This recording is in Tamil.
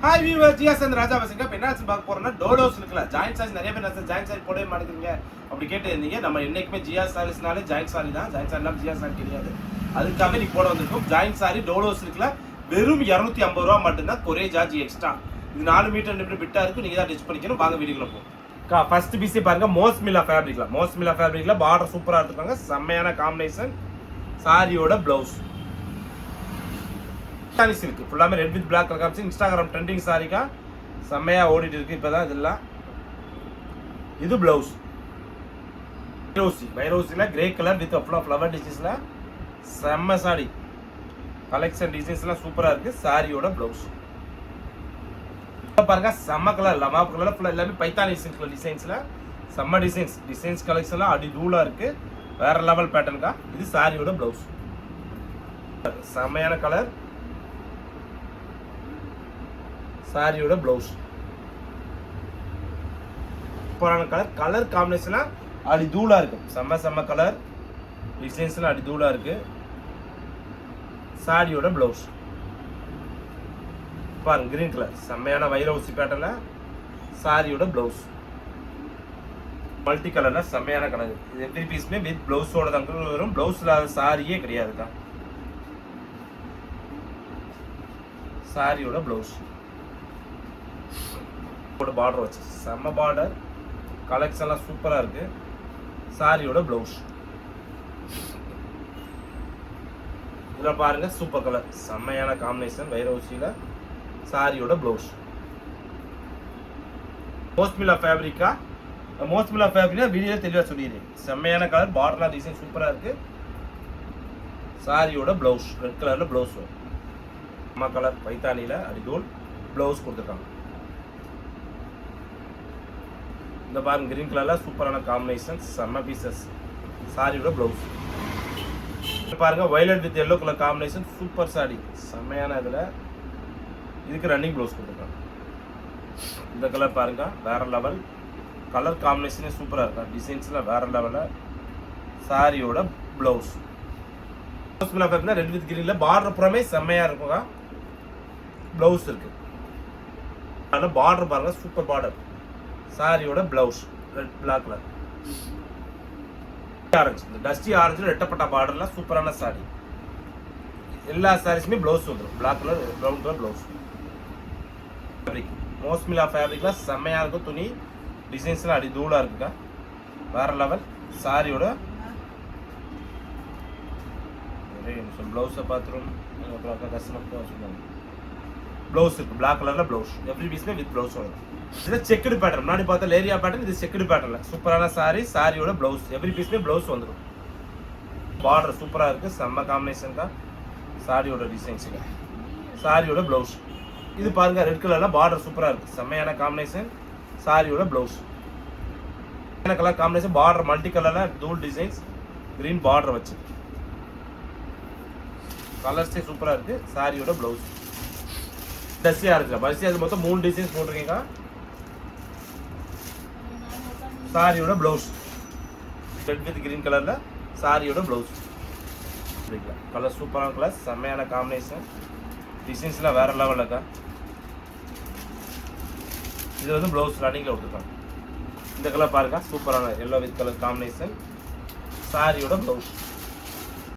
ஹாய் வியூவர்ஸ், ஜியாஸ் அண்ட் ராஜா பசங்க. இப்போ என்ன பார்க்க போறோம்னா டோலோஸ் இருக்குல்ல, ஜாயிண்ட் சாரி. நிறைய பேர் ஜாயிண்ட் சாரி போடவே மாட்டேங்கிறீங்க அப்படி கேட்டு இருந்தீங்க. நம்ம என்னைக்குமே ஜியாஸ் சாரீஸ்னாலே ஜாயிண்ட் சாரி தான். ஜாயிண்ட் சாரி இல்லாமல் ஜியாஸ் சாரி கிடையாது. அதுக்காக நீ போட வந்திருக்கோம். ஜாயிண்ட் சாரி டோலோஸ் இருக்குல்ல, வெறும் 250 ரூபா மட்டும்தான். கொரே சார்ஜ் எக்ஸ்ட்ரா. இது 4 மீட்டர் பிட்டா இருக்கு. நீங்க தான் டிச் பண்ணிக்கணும். வாங்க வீடியோக்குள்ள போகும். ஃபர்ஸ்ட் பீஸே பாருங்க, மோஸ்மிலா ஃபேப்ரிக்ல பார்டர் சூப்பரா எடுத்துக்காங்க. செம்மையான காம்பினேஷன். சாரியோட பிளவுஸ் இருக்கு ஃபுல்லாமே ரெட் வித் பிளாக் கலர் காமிச்சு. இன்ஸ்டாகிராம் ட்ரெண்டிங் சாரிக்கா செம்மையா ஓடிட்டு இருக்கு இப்பதான். இதெல்லாம் இது பிளவுஸ் வைரோசில கிரே கலர் வித் ஃப்ளவர் டிசைன்ஸ்ல செம்ம சாரி கலெக்ஷன். டிசைன்ஸ்லாம் சூப்பரா இருக்கு. சாரியோட பிளவுஸ் பாருங்க, செம்ம கலர் லமாப் கலர்ல ஃபுல்லா எல்லாமே பைத்தானி சில்க் டிசைன்ஸ்ல செம்ம டிசைன்ஸ் கலெக்ஷன்லாம் அடி தூளா இருக்கு. வேற லெவல் பேட்டர்னுக்கா. இது சாரியோட பிளவுஸ். செம்மையான கலர். சாரியோட பிளவுஸ் சூப்பரான கலர் காம்பினேஷன்லாம் அடி தூளா இருக்கு. செம்ம கலர் டிசைன்ஸ்லாம் அடி தூளா இருக்கு. சாரியோட பிளவுஸ் பாருங்க, கிரீன் கலர் செம்மையான வைரவுசி பேட்டர்ல. சாரியோட பிளவுஸ் மல்டி கலர்ல செம்மையான கலர். இது எவ்ரி பீஸ்மே வித் பிளவுஸோட தான் வரும். பிளவுஸ் இல்லாத சாரியே கிடையாதுக்கா. சாரியோட பிளவுஸ் பார்டர் வச்சு செம்ம பார்டர் கலெக்ஷன்லாம் சூப்பரா இருக்கு. சாரியோட பிளவுஸ் இதுல பாருங்க, சூப்பர் கலர் செம்மையான காம்பினேஷன் வைரோசியில. சாரியோட பிளவுஸ் மோஸ்மிலா ஃபேப்ரிக்கா. மோஸ்மிலா ஃபேப்ரிக்கா வீடியோ தெளிவா சொல்லிடுறேன். செம்மையான கலர், பார்டர்லாம் டிசைன் சூப்பரா இருக்கு. சாரியோட பிளவுஸ் ரெட் கலர்ல பிளவுஸ் வரும். செம்ம கலர் பைத்தானியில அடிதோல் பிளவுஸ் கொடுத்துருக்காங்க. இந்த பாருங்க, கிரீன் கலர்ல சூப்பரான காம்பினேஷன் செம்ம பீசஸ். சாரியோட பிளவுஸ் பாருங்க, violet with yellow colour combination super sorry செம்மையான. இதுல இதுக்கு ரன்னிங் பிளவுஸ் கொடுத்துருக்காங்க. இந்த கலர் பாருங்க, வேற லெவல் கலர் காம்பினேஷனே சூப்பரா இருக்கா. டிசைன்ஸ்ல வேற லெவல்ல. சாரியோட பிளவுஸ் ரெட் வித் கிரீன்ல பார்டர் புறமே செம்மையா இருக்குங்க. பிளவுஸ் இருக்கு. பார்டர் பாருங்க, சூப்பர் பார்டர். சாரியோட blouse red black colour orange, இந்த டஸ்டி ஆரஞ்சுல ரெட்டப்பட்ட பார்டர்ல சூப்பரான சாரி. எல்லா சாரீஸுமே பிளவுஸ் வந்துடும். Black colour brown colour blouse. Fabric மோஸ்மிலா ஃபேப்ரிக்ல செம்மையா இருக்கும். துணி டிசைன்ஸ்லாம் அடி தூளா இருக்குக்கா. வேற லெவல். சாரியோட பிளவுஸை பார்த்துரும். கஸ்டமர் சொல்லுவாங்க. பிளவுஸ் இருக்கு பிளாக் கலர்ல பிளவுஸ். எவ்ரி பீஸ்மே வித் பிளவுஸ் வரும். இது செக்குடு பேட்டர்ன். முன்னாடி பார்த்தா லேரியா பேட்டர்ன், இது செக்குடு பேட்டர்ல சூப்பரான சாரி. சாரியோட பிளவுஸ் எவ்ரி பீஸ்மே பிளவுஸ் வந்துடும். பார்டர் சூப்பரா இருக்கு. செம்ம காம்பினேஷன் தான். சாரியோட டிசைன்ஸ். சாரியோட பிளவுஸ் இது பாருங்க, ரெட் கலர்ல பார்டர் சூப்பரா இருக்கு. செம்மையான காம்பினேஷன். சாரியோட blouse colour combination. Border multi கலர்ல தூள் டிசைன்ஸ் கிரீன் பார்டர் வச்சு கலர்ஸே சூப்பரா இருக்கு. சாரியோட பிளவுஸ் டஸ்டியா இருக்கு. பஸ்ஸியா அது மொத்தம் 3 டிசைன்ஸ் போட்டிருக்கீங்க. சாரியோட பிளவுஸ் ரெட் வித் கிரீன் கலர்ல. சாரியோட பிளவுஸ் கலர் சூப்பரான கலர், செம்மையான காம்பினேஷன். டிசைன்ஸ்லாம் வேற லெவல்ல இருக்கா. இது வந்து பிளவுஸ் ரன்னிங்ல கொடுத்துருக்காங்க. இந்த கலர் பாருங்க, சூப்பரான எல்லோ வித் கலர் காம்பினேஷன். சாரியோட பிளவுஸ்